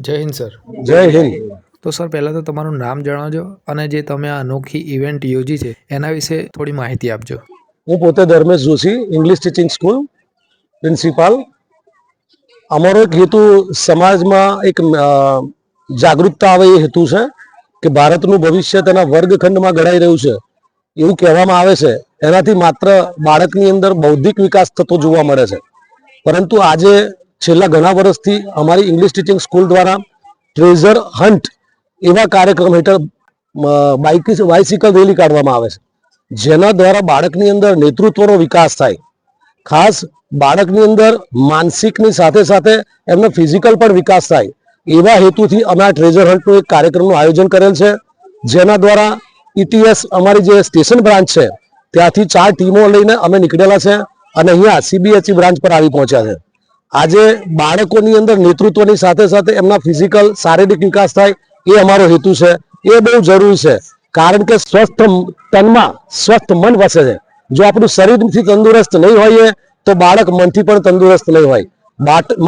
જય હિન્દ સર. જય હિન્દ. તો સર પહેલાં તો તમારું નામ જણાવજો અને જે તમે આ અનોખી ઇવેન્ટ યોજી છે એના વિશે થોડી માહિતી આપજો. હું પોતે Dharmesh Joshi, English teaching school principal. અમારો એક હેતુ સમાજમાં એક જાગૃતતા આવે એ હેતુ છે કે ભારતનું ભવિષ્ય તેના વર્ગખંડમાં ઘડાઈ રહ્યું છે એવું કહેવામાં આવે છે. એનાથી માત્ર બાળકની અંદર બૌદ્ધિક વિકાસ થતો જોવા મળે છે, પરંતુ આજે છેલ્લા ઘણા વર્ષથી અમારી ઇંગ્લિશ ટીચિંગ સ્કૂલ દ્વારા ટ્રેઝર હન્ટ એવા કાર્યક્રમ હેઠળ બાઇસિકલ રેલી કાઢવામાં આવે છે, જેના દ્વારા બાળકની અંદર નેતૃત્વનો વિકાસ થાય. ખાસ બાળકની અંદર માનસિકની સાથે સાથે એમનો ફિઝિકલ પણ વિકાસ થાય એવા હેતુથી અમે આ ટ્રેઝર હન્ટનું એક કાર્યક્રમનું આયોજન કરેલ છે, જેના દ્વારા ETS અમારી જે સ્ટેશન બ્રાન્ચ છે ત્યાંથી 4 ટીમો લઈને અમે નીકળેલા છે અને અહીંયા CBSE બ્રાન્ચ પર આવી પહોંચ્યા છે. આજે બાળકોની અંદર નેતૃત્વની સાથે સાથે એમના ફિઝિકલ શારીરિક વિકાસ થાય એ અમારો હેતુ છે. એ બહુ જરૂરી છે, કારણ કે સ્વસ્થ તનમાં સ્વસ્થ મન વસે છે. જો આપણું શરીરથી તંદુરસ્ત નહીં હોઈએ તો બાળક મનથી પણ તંદુરસ્ત નહીં હોય.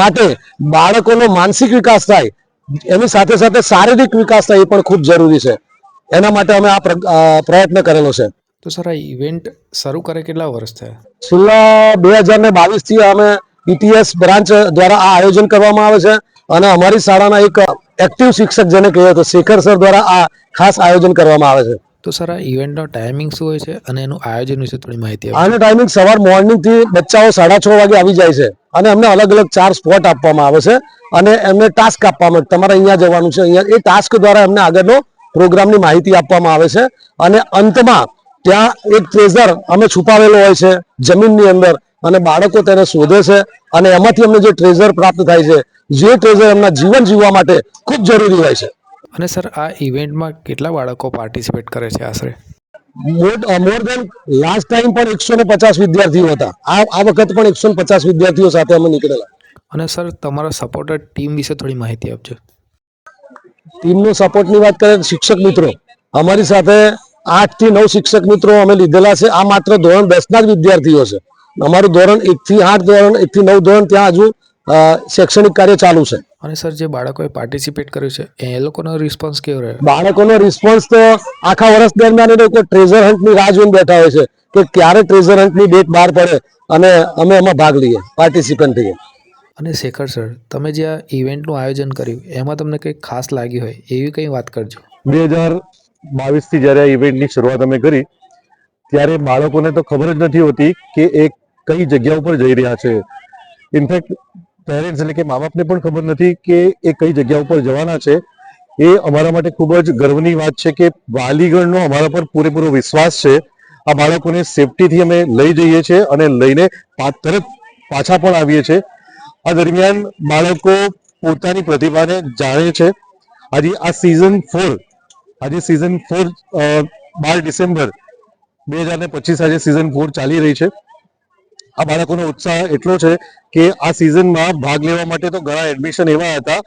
માટે બાળકોનો માનસિક વિકાસ થાય એની સાથે સાથે શારીરિક વિકાસ થાય એ પણ ખૂબ જરૂરી છે. એના માટે અમે આ પ્રયત્ન કરેલો છે. તો સર આ ઇવેન્ટ શરૂ કરે કેટલા વર્ષ થયા? છેલ્લા 2022 થી અમે ETS બ્રાન્ચ દ્વારા આ આયોજન કરવામાં આવે છે અને અમારી શાળાના એક એક્ટિવ શિક્ષક જેને કહીએ તો શેખર સર દ્વારા આ ખાસ આયોજન કરવામાં આવે છે. તો સર આ ઇવેન્ટનો ટાઈમિંગ શું હોય છે અને એનું આયોજન વિશે થોડી માહિતી આપો. આનો ટાઈમિંગ સવાર મોર્નિંગથી બચ્ચાઓ 6:30 વાગે આવી જાય છે અને અમને અલગ અલગ 4 સ્પોટ આપવામાં આવે છે અને એમને ટાસ્ક આપવામાં તમારે અહીંયા જવાનું છે. અહીંયા એ ટાસ્ક દ્વારા એમને આગળનો પ્રોગ્રામની માહિતી આપવામાં આવે છે અને અંતમાં ત્યાં એક ટ્રેઝર અમે છુપાવેલો હોય છે જમીનની અંદર અને બાળકો તેને શોધે છે અને એમાંથી અમને જે ટ્રેઝર પ્રાપ્ત થાય છે, જે ટ્રેઝર એમના જીવન જીવવા માટે ખૂબ જરૂરી હોય છે. અને સર આ ઇવેન્ટમાં કેટલા બાળકો પાર્ટિસિપેટ કરે છે આશરે? મોર દેન લાસ્ટ ટાઈમ પણ 150 વિદ્યાર્થીઓ હતા. આ વખત પણ 150 વિદ્યાર્થીઓ સાથે અમે નીકળેલા. અને સર તમારા સપોર્ટર ટીમ વિશે થોડી માહિતી આપજો. ટીમનો સપોર્ટની વાત કરીએ તો શિક્ષક મિત્રો અમારી સાથે 8 થી 9 શિક્ષક મિત્રો અમે લીધેલા છે. આ માત્ર ધોરણ 10 ના જ વિદ્યાર્થીઓ છે. અમારું ધોરણ 1 થી 8 ધોરણ 1 થી 9 ધોરણ ત્યાં હજુ શૈક્ષણિક કાર્ય ચાલુ છે. અને સર જે બાળકોએ પાર્ટિસિપેટ કર્યું છે એ લોકોનો રિસ્પોન્સ કેવો રહ્યો? બાળકોનો રિસ્પોન્સ તો આખા વર્ષ દરમિયાન એ લોકો ટ્રેઝર હન્ટની રાહ જોઈને બેઠા હોય છે કે ક્યારે ટ્રેઝર હન્ટની ડેટ બહાર પડે અને અમે એમાં ભાગ લઈએ, પાર્ટિસિપન્ટ થઈએ. અને શેખર સર, તમે જે આ ઇવેન્ટનું આયોજન કર્યું એમાં તમને કંઈ ખાસ લાગી હોય એવી કંઈ વાત કરજો. 2022 થી જ્યારે આ ઇવેન્ટની શરૂઆત અમે કરી ત્યારે બાળકોને તો ખબર જ નથી હોતી કે એ કઈ જગ્યા ઉપર જઈ રહ્યા છે. ઇનફેક્ટ પેરેન્ટ્સ એટલે કે મા બાપને પણ ખબર નથી કે એ કઈ જગ્યા ઉપર જવાના છે. એ અમારા માટે ખૂબ જ ગર્વની વાત છે કે વાલીગણનો અમારા પર પૂરેપૂરો વિશ્વાસ છે. આ બાળકોને સેફટીથી અમે લઈ જઈએ છીએ અને લઈને તરત પાછા પણ આવીએ છીએ. આ દરમિયાન બાળકો પોતાની પ્રતિભાને જાણે છે. આજે સિઝન 4 12 ડિસેમ્બર 2025 આજે સિઝન 4 ચાલી રહી છે. આ બાળકોનો ઉત્સાહ એટલો છે કે આ સિઝનમાં ભાગ લેવા માટે તો ઘણા એડમિશન એવા હતા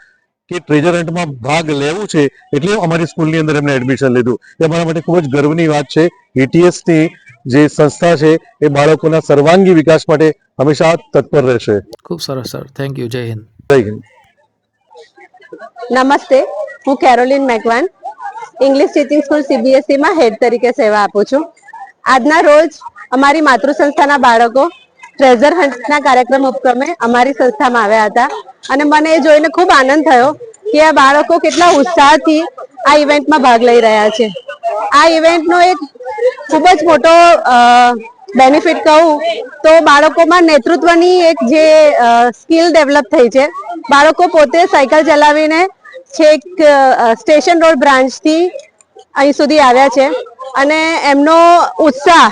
કે ટ્રેઝર હન્ટમાં ભાગ લેવું છે એટલે અમારી સ્કૂલની અંદર એમને એડમિશન લીધું. એ અમારા માટે ખૂબ જ ગર્વની વાત છે. ETS ની જે સંસ્થા છે એ બાળકોના સર્વાંગી વિકાસ માટે હંમેશા તત્પર રહેશે. ખૂબ સરસ સર, થેન્ક યુ. જય હિન્દ. જય હિન્દ. નમસ્તે, હું Caroline Macwan English teaching school CBSE માં હેડ તરીકે સેવા આપું છું. આજના રોજ અમારી માતૃ સંસ્થાના બાળકો ટ્રેઝર હન્ટના કાર્યક્રમ ઉપક્રમે અમારી સંસ્થામાં આવ્યા હતા અને મને એ જોઈને ખૂબ આનંદ થયો કે આ બાળકો કેટલા ઉત્સાહથી આ ઇવેન્ટમાં ભાગ લઈ રહ્યા છે. આ ઇવેન્ટનો એક ખૂબ જ મોટો બેનિફિટ કહું તો બાળકોમાં નેતૃત્વની એક જે સ્કિલ ડેવલપ થઈ છે. બાળકો પોતે સાયકલ ચલાવીને છેક સ્ટેશન રોડ બ્રાન્ચથી અહીં સુધી આવ્યા છે અને એમનો ઉત્સાહ,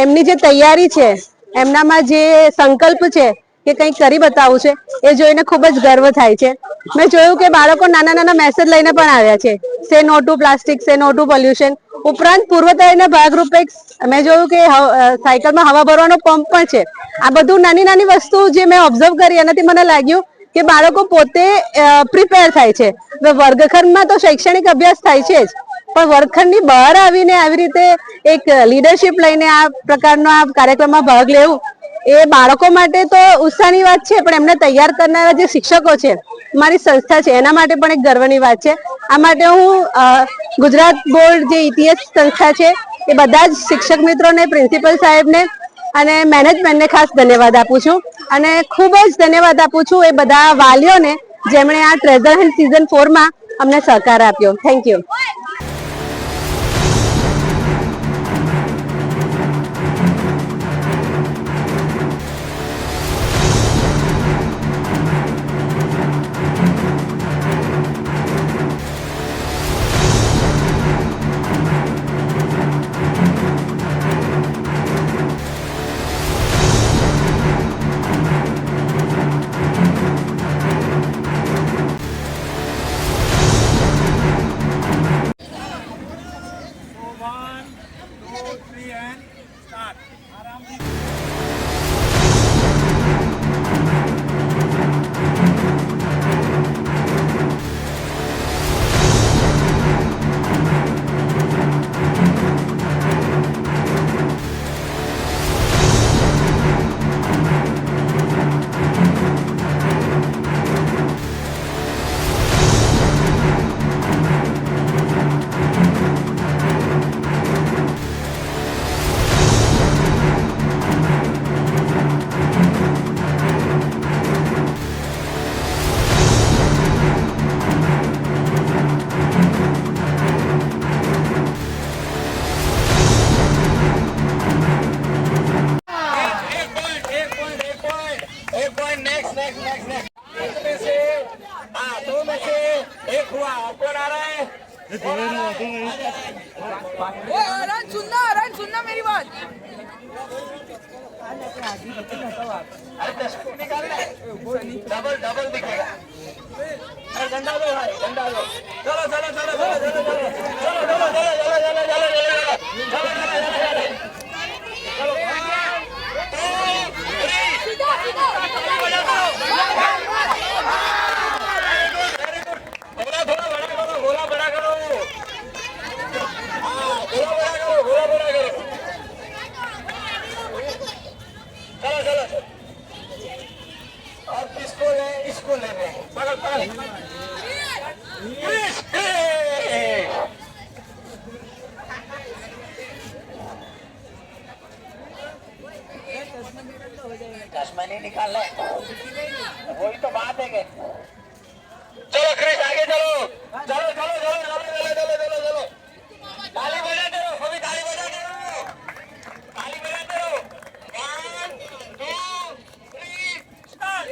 એમની જે તૈયારી છે, એમનામાં જે સંકલ્પ છે કે કંઈક કરી બતાવવું છે એ જોઈને ખૂબ જ ગર્વ થાય છે. મેં જોયું કે બાળકો નાના નાના મેસેજ લઈને પણ આવ્યા છે. સે નો ટુ પ્લાસ્ટિક, સે નો ટુ પોલ્યુશન. ઉપરાંત પૂર્વ તૈયારીના ભાગરૂપે મેં જોયું કે સાયકલમાં હવા ભરવાનો પંપ પણ છે. આ બધું નાની નાની વસ્તુ જે મેં ઓબ્ઝર્વ કરી એનાથી મને લાગ્યું કે બાળકો પોતે પ્રિપેર થાય છે. વર્ગખંડમાં તો શૈક્ષણિક અભ્યાસ થાય છે જ, પણ વર્ગખંડની બહાર આવીને આવી રીતે એક લીડરશિપ લઈને આ પ્રકારનો આ કાર્યક્રમમાં ભાગ લેવું એ બાળકો માટે તો ઉત્સાહની વાત છે, પણ એમને તૈયાર કરનારા જે શિક્ષકો છે, મારી સંસ્થા છે, એના માટે પણ એક ગર્વની વાત છે. આ માટે હું ગુજરાત બોર્ડ જે ઇતિહાસ સંસ્થા છે એ બધા જ શિક્ષક મિત્રોને, પ્રિન્સિપલ સાહેબને અને મેનેજમેન્ટને ખાસ ધન્યવાદ આપું છું. અને ખૂબ જ ધન્યવાદ આપું છું એ બધા વાલીઓને જેમણે આ ટ્રેઝર હન્ટ સિઝન 4 માં અમને સહકાર આપ્યો. Thank you. रन सुनना मेरी बात. डबल डबल दिखेगा. अरे डंडा दो भाई, डंडा दो. चलो चलो चलो चलो चलो चलो चलो चलो चलो चलो इसको ले रहे हैं. पकड़ पकड़. चश्मा नहीं निकाल ले. वही तो बात है के. चलो क्रिस आगे चलो. चलो चलो चलो चलो चलो चलो चलो चलो. ताली बजाते रहो. सभी ताली बजाते रहो. ताली बजाते रहो. 1 2 3 स्टार्ट.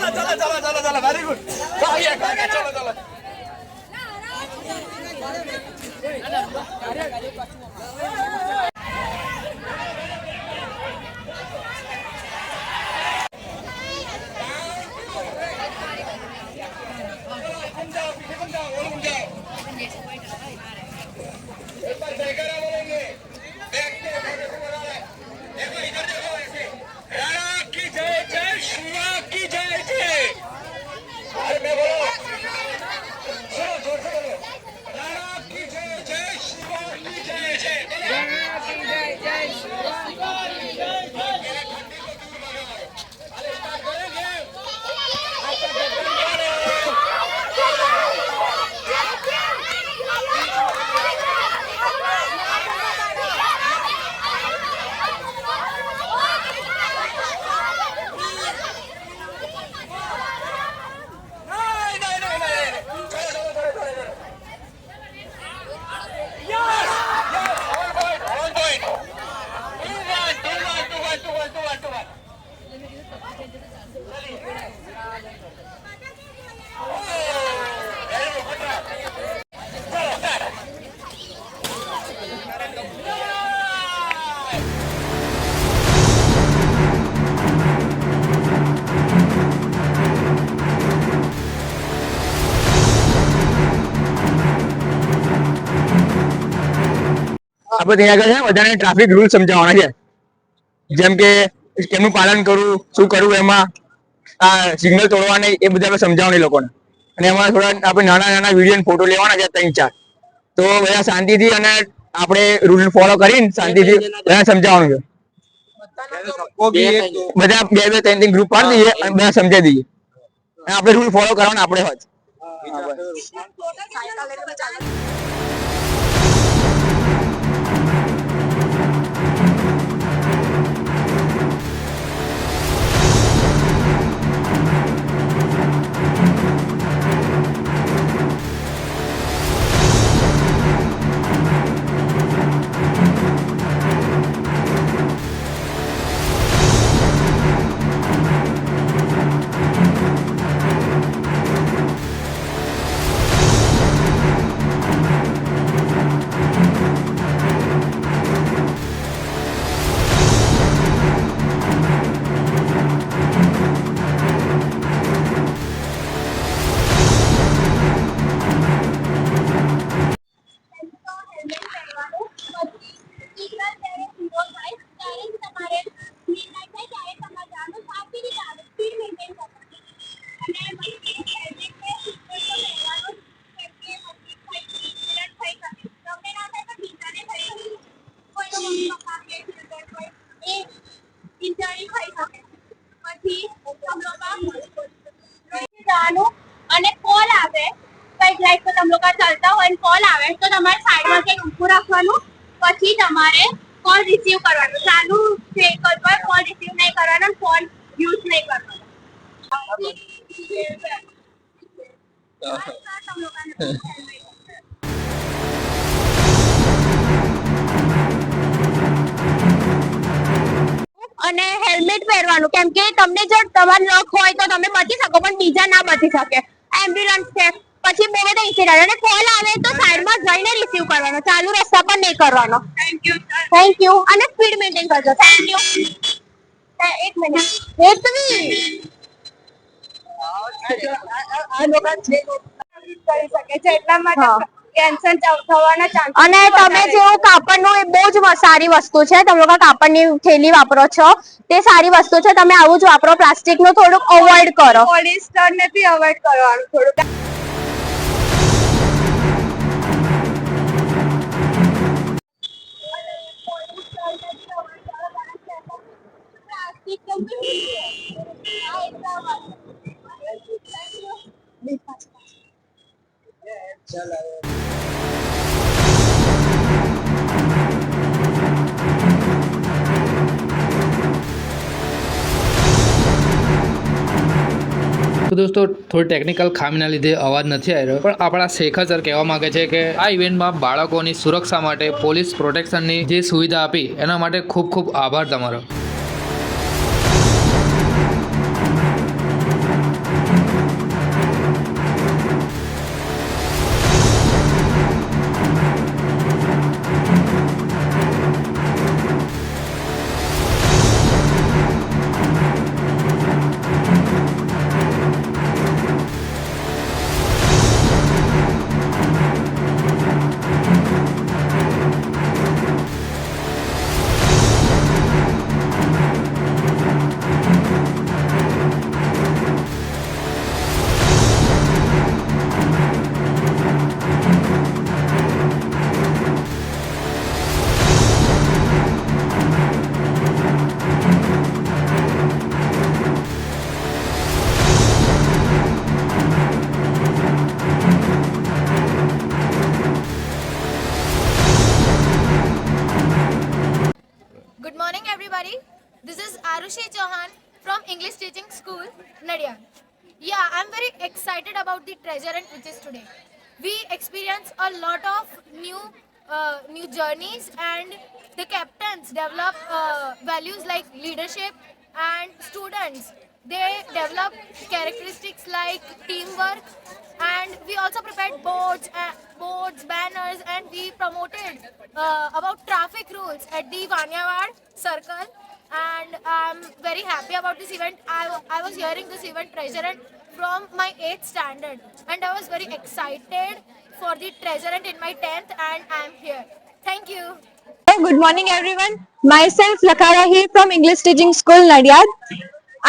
चलो वेरी गुड चलो चलो આપણે ત્યાં આગળ છે બધાને ટ્રાફિક રૂલ સમજાવવાના છે, જેમ કે કેમનું પાલન કરવું, શું કરવું, એમાં આ સિગ્નલ તોડવા નહીં, એ બધા આપણે સમજાવવાનું એ લોકોને. અને એમાં થોડા આપણે નાના નાના વિડીયો ફોટો લેવાના છે 3-4, તો બધા શાંતિથી અને આપણે રૂલ ફોલો કરીને શાંતિથી બધા સમજાવવાનું છે. બધા 2-3 ગ્રુપ પાડી દઈએ અને બધા સમજાવી દઈએ, અને આપણે રૂલ ફોલો કરવાના આપણે હોત. અને કોલ આવે કઈક લાઈક તો તમે લોકો ચાલતા હોય અને કોલ આવે તો તમારે સાઈડમાં કંઈક ઊભું રાખવાનું, પછી તમારે કોલ રિસીવ કરવાનો. ચાલુ વેહિકલ પર કોલ રિસીવ નહીં કરવાનો, ફોન યુઝ નહીં કરવાનો. અને હેલ્મેટ પહેરવાનું, કેમ કે તમને જો તમારું લોક હોય તો તમે બચી શકો, પણ બીજા ના બચી શકે. એમ્બ્યુલન્સ છે, પછી બહુ બધા ઇન્સિડન્ટ. અને કોલ આવે તો સાઈડમાં જઈને રિસીવ કરવાનો, ચાલુ રસ્તા પર નહીં કરવાનો. Thank you. અને સ્પીડ મેન્ટેન કરજો. Thank you. 1 મિનિટ વેટ કરી શકે છે, એટલા માટે કેન્સર થવાના ચાન્સ. અને તમે જેવું કાપડનું, એ બહુ જ સારી વસ્તુ છે. તમે લોકો કાપડની થેલી વાપરો છો, તે સારી વસ્તુ છે. તમે આવું જ વાપરો. પ્લાસ્ટિકનું થોડુંક અવોઇડ કરો. પોલિસ્ટર ને બી અવોઇડ કરવાનું થોડુંક. તો દોસ્તો થોડી ટેકનિકલ ખામીના લીધે અવાજ નથી આવી રહ્યો, પણ આપણા શેખર સર કહેવા માંગે છે કે આ ઇવેન્ટમાં બાળકોની સુરક્ષા માટે પોલીસ પ્રોટેક્શનની જે સુવિધા આપી એના માટે ખૂબ ખૂબ આભાર તમારો. Aryan. Yeah, I'm very excited about the treasure hunt which is today. We experience a lot of new journeys, and the captains develop values like leadership, and students they develop characteristics like teamwork, and we also prepared boards, banners, and we promoted about traffic rules at the Vanyawad circle. And I'm very happy about this event. I was hearing this event treasure hunt from my 8th standard, and I was very excited for the treasure hunt in my 10th, and I'm here. Thank you. Good morning everyone. Myself Lakara here from English Teaching School Nadiad.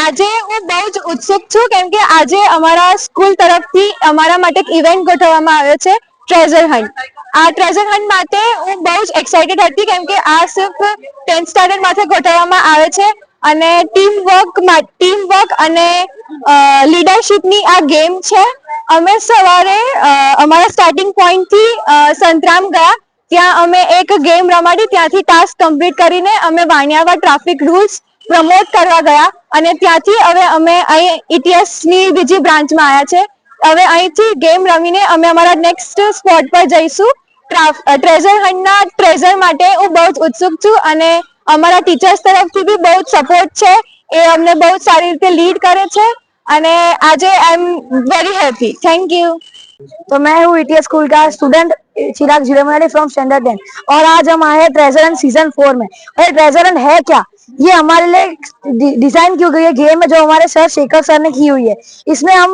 આજે હું બહુ જ ઉત્સુક છું કેમ કે આજે અમારા સ્કૂલ તરફથી અમારા માટે એક ઇવેન્ટ ગોઠવવામાં આવ્યો છે ટ્રેઝર હન્ટ. આ ટ્રેઝર હન્ટ માટે હું બહુ જ એક્સાઇટેડ હતી કેમ કે આ સિર્ફ 10th સ્ટાન્ડર્ડ માટે ગોઠવવામાં આવે છે અને ટીમ વર્ક અને લીડરશિપની આ ગેમ છે. અમે સવારે અમારા સ્ટાર્ટિંગ પોઈન્ટથી સંતરામ ગયા, ત્યાં અમે એક ગેમ રમાડી, ત્યાંથી ટાસ્ક કમ્પ્લીટ કરીને અમે વાણિયાવાડ ટ્રાફિક રૂલ્સ પ્રમોટ કરવા ગયા અને ત્યાંથી હવે અમે અહીં ETS ની બીજી બ્રાન્ચમાં આવ્યા છે. હવે અહીંથી ગેમ રમીને અમે અમારા નેક્સ્ટ સ્પોટ પર જઈશું. ટ્રેઝર હન્ટના ટ્રેઝર માટે હું બહુ જ ઉત્સુક છું અને અમારા ટીચર્સ તરફથી બી બહુ જ સપોર્ટ છે. એ અમને બહુ જ સારી રીતે લીડ કરે છે અને આજે I am very happy. Thank you. तो मैं हूँ ETS स्कूल का student Chirag Jhilmanani from standard 10 और आज हम आए हैं ट्रेजर हंट सीजन 4 में. और ट्रेजर हंट है क्या, ये हमारे लिए डिजाइन की गई है गेम है जो हमारे सर शेखर सर ने की हुई है. इसमें हम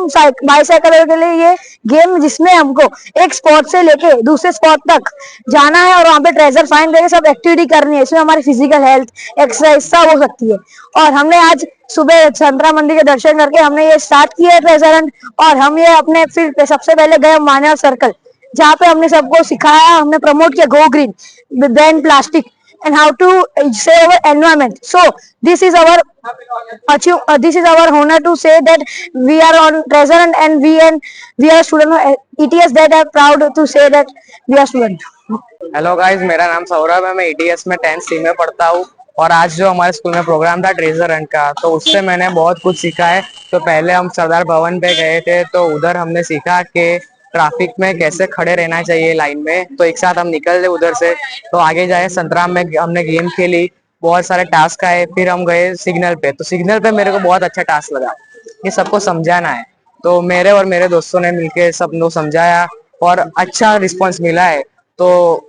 बाईसाइकिल के लिए ये गेम जिसमें हमको एक स्पॉट से लेके दूसरे स्पॉट तक जाना है और वहाँ पे ट्रेजर फाइंड करके सब एक्टिविटी करनी है. इसमें हमारी फिजिकल हेल्थ, एक्सरसाइज सब हो सकती है. और हमने आज सुबह संतरा मंदिर के दर्शन करके हमने ये स्टार्ट किया है ट्रेजर हंट. और हम ये अपने फिर सबसे पहले गए मानव सर्कल जहाँ पे हमने सबको सिखाया, हमने प्रमोट किया go green, ban plastic and how to save our environment. So this is our honor to say that we are on treasure hunt and we are student of ETS that are proud to say that we are student. Hello guys, मेरा नाम सौरभ है. मैं ETS में 10th C में पढ़ता हूँ और आज जो हमारे स्कूल में प्रोग्राम था ट्रेजर हंट का, तो उससे मैंने बहुत कुछ सीखा है. तो पहले हम सरदार भवन पे गए थे, तो उधर हमने सीखा कि ट्रैफिक में कैसे खड़े रहना चाहिए लाइन में. तो एक साथ हम निकल गए उधर से, तो आगे जाए संतराम में हमने गेम खेली, बहुत सारे टास्क आए. फिर हम गए सिग्नल पे, तो सिग्नल पे मेरे को बहुत अच्छा टास्क लगा कि सबको समझाना है. तो मेरे और मेरे दोस्तों ने मिलके सबको समझाया और अच्छा रिस्पॉन्स मिला है. तो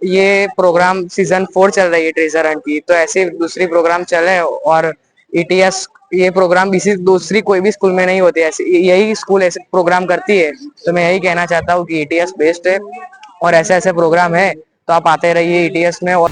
ये प्रोग्राम सीजन 4 चल रही है ट्रेजर हंट की, तो ऐसे दूसरी प्रोग्राम चले. और ETS ये प्रोग्राम इसी दूसरी कोई भी स्कूल में नहीं होती, ऐसे यही स्कूल ऐसे प्रोग्राम करती है. तो मैं यही कहना चाहता हूँ कि ETS बेस्ट है और ऐसे ऐसे प्रोग्राम है तो आप आते रहिए ETS में. और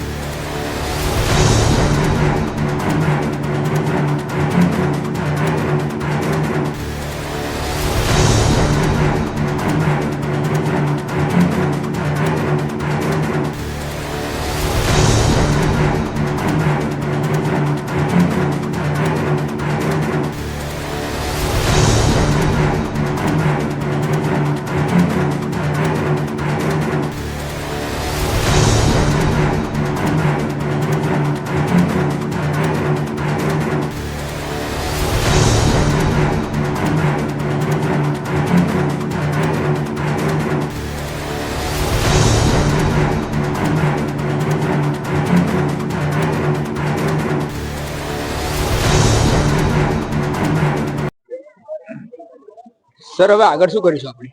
સર હવે આગળ શું કરીશું આપણે?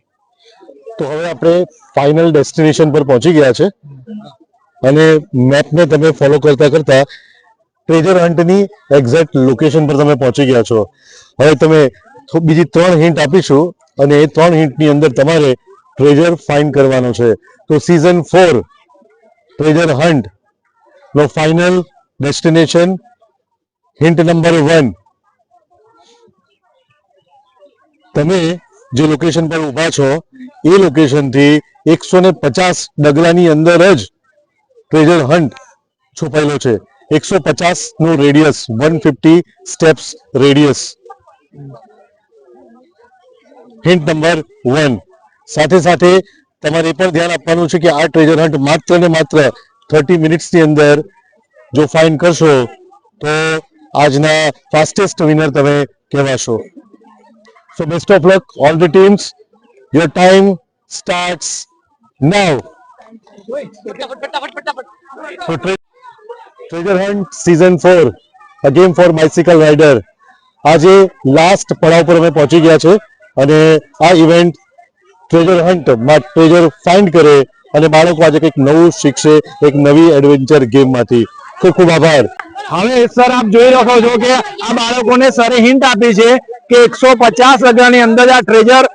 તો હવે આપણે ફાઇનલ ડેસ્ટિનેશન પર પહોંચી ગયા છે અને મેપને તમે ફોલો કરતા કરતા ટ્રેજર હન્ટની એક્ઝેક્ટ લોકેશન પર તમે પહોંચી ગયા છો. હવે તમે બીજી 3 હિન્ટ આપીશું અને એ 3 હિન્ટની અંદર તમારે ટ્રેજર ફાઇન્ડ કરવાનો છે. તો સીઝન 4 ટ્રેજર હન્ટ નો ફાઇનલ ડેસ્ટિનેશન હિન્ટ નંબર 1. તમે જે લોકેશન પર ઊભા છો એ લોકેશનથી 150 ડગલાની અંદર જ ટ્રેજર હન્ટ છુપાયેલો છે. 150 નું radius, 150 steps radius. Hint number 1. સાથે સાથે તમારે એ પણ ધ્યાન આપવાનું છે કે આ ટ્રેજર હન્ટ માત્ર ને માત્ર 30 મિનિટ્સની અંદર જો ફાઇન્ડ કરશો તો આજના ફાસ્ટેસ્ટ વિનર તમે કહેવાશો. So best of luck, all the teams. Your time starts now. So Treasure Hunt Season 4, a game for bicycle rider. આજે લાસ્ટ પડાવ પર અમે પહોંચી ગયા છે અને આ ઇવેન્ટ ટ્રેજર હન્ટ માં ટ્રેજર ફાઇન્ડ કરે અને બાળકો આજે કંઈક નવું શીખશે એક નવી એડવેન્ચર ગેમમાંથી. ખૂબ ખૂબ આભાર. હવે સર આપ જોઈ શકો છો કે આ બાળકોને સરે હિન્ટ આપી છે કે 150 રગડાની અંદર આ ટ્રેજર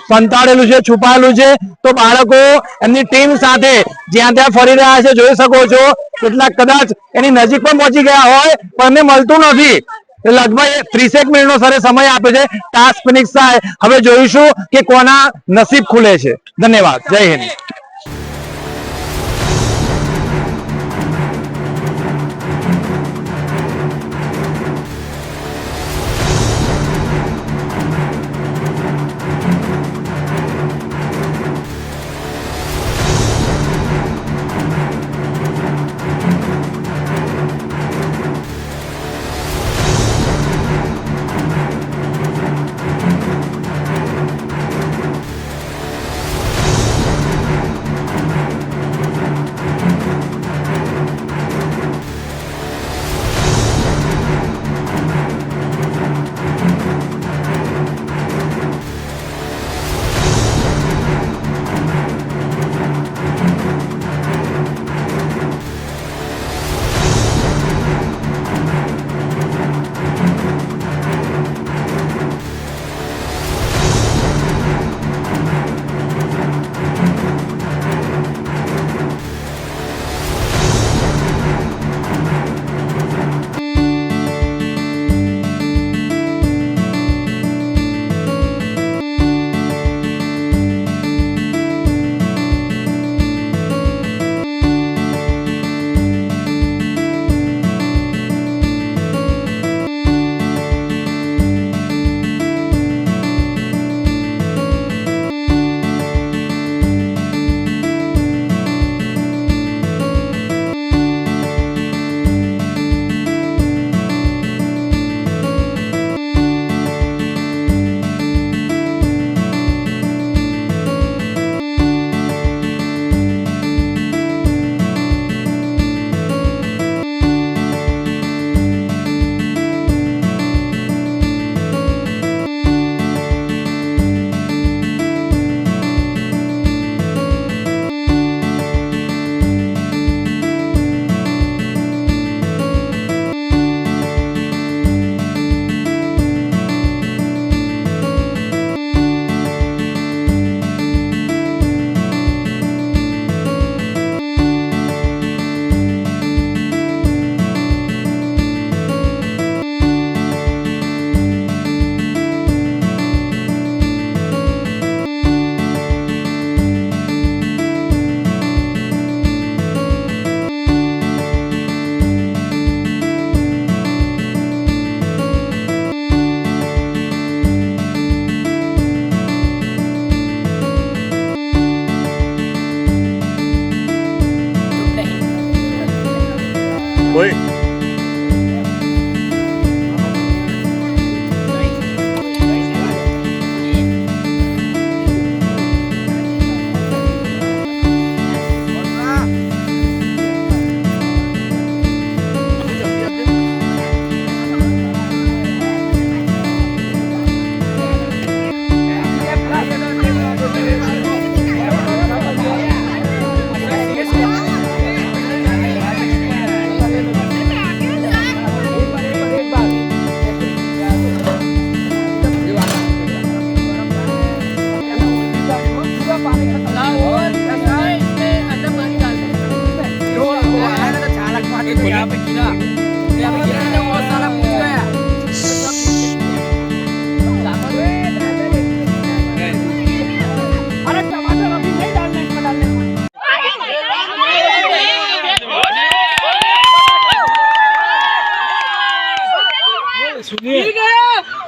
સંતાડેલું છે, છુપાયેલું છે. તો બાળકો એમની ટીમ સાથે જ્યાં ત્યાં ફરી રહ્યા છે, જોઈ શકો છો. કેટલાક કદાચ એની નજીક પણ પહોંચી ગયા હોય પણ એમને મળતું નથી. લગભગ 30 મિનિટનો સરે સમય આપ્યો છે. ટાસ્ક ફિનિશ થાય, હવે જોઈશું કે કોના નસીબ ખુલે છે. ધન્યવાદ. જય Hind.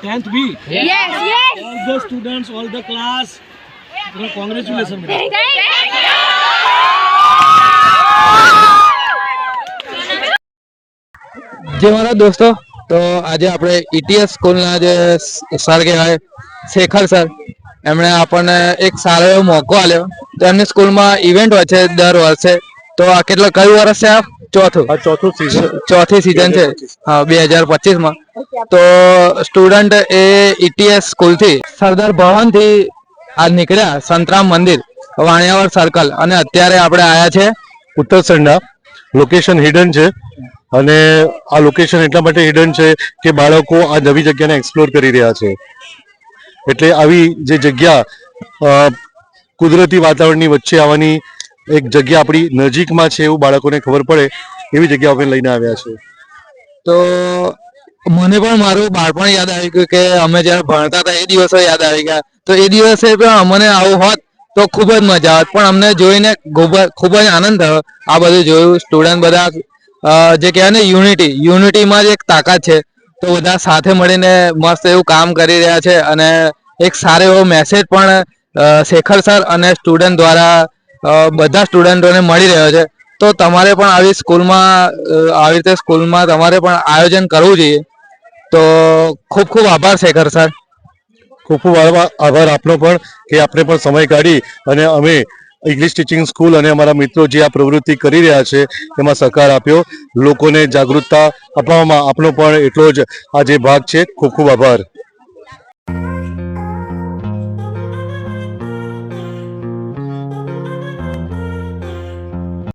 Tenth B. Yes, yes. All the students, all the class. Congratulations. જે મારા દોસ્તો તો આજે આપણે ઈટીએસ સ્કૂલના જે સર કહેવાય શેખર સર, એમણે આપણને એક સારો એવો મોકો આપ્યો. તો એમની સ્કૂલમાં ઇવેન્ટ હોય છે દર વર્ષે. તો આ કયું વર્ષ છે? ચોથું સીઝન ચોથી સિઝન છે. હા, 2025માં. તો સ્ટુડન્ટ એ ઈટીએસ સ્કૂલથી સરદાર ભવનથી આ નીકળ્યા સંતરામ મંદિર વાણિયાવર સર્કલ, અને અત્યારે આપણે આયા છે ઉત્તરસંડા. લોકેશન હિડન છે અને આ લોકેશન એટલા માટે હિડન છે કે બાળકો આ નવી જગ્યાને એક્સપ્લોર કરી રહ્યા છે. એટલે આવી જે જગ્યા કુદરતી વાતાવરણની વચ્ચે આવવાની એક જગ્યા આપણી નજીકમાં છે એવું બાળકોને ખબર પડે એવી જગ્યા આપણે લઈને આવ્યા છે. તો મને પણ મારું બાળપણ યાદ આવી ગયું કે અમે જ્યારે ભણતા હતા એ દિવસો યાદ આવી ગયા. તો એ દિવસે પણ અમને આવું હોત તો ખૂબ જ મજા આવત, પણ અમને જોઈને ખૂબ જ આનંદ થયો. આ બધું જોયું, સ્ટુડન્ટ બધા જે કહેવાય ને યુનિટીમાં જ એક તાકાત છે. તો બધા સાથે મળીને મસ્ત એવું કામ કરી રહ્યા છે, અને એક સારો એવો મેસેજ પણ શેખર સર અને સ્ટુડન્ટ દ્વારા બધા સ્ટુડન્ટોને મળી રહ્યો છે. તો તમારે પણ આવી રીતે સ્કૂલમાં તમારે પણ આયોજન કરવું જોઈએ. તો ખૂબ ખૂબ આભાર શેખર સર. ખૂબ ખૂબ આભાર આપનો પણ કે આપણે પણ સમય કાઢી અને અમે ઇંગ્લિશ ટીચિંગ સ્કૂલ અને અમારા મિત્રો જે આ પ્રવૃત્તિ કરી રહ્યા છે એમાં સહકાર આપ્યો. લોકોને જાગૃતતા અપાવવામાં આપનો પણ એટલો જ આ જે ભાગ છે. ખૂબ ખૂબ આભાર.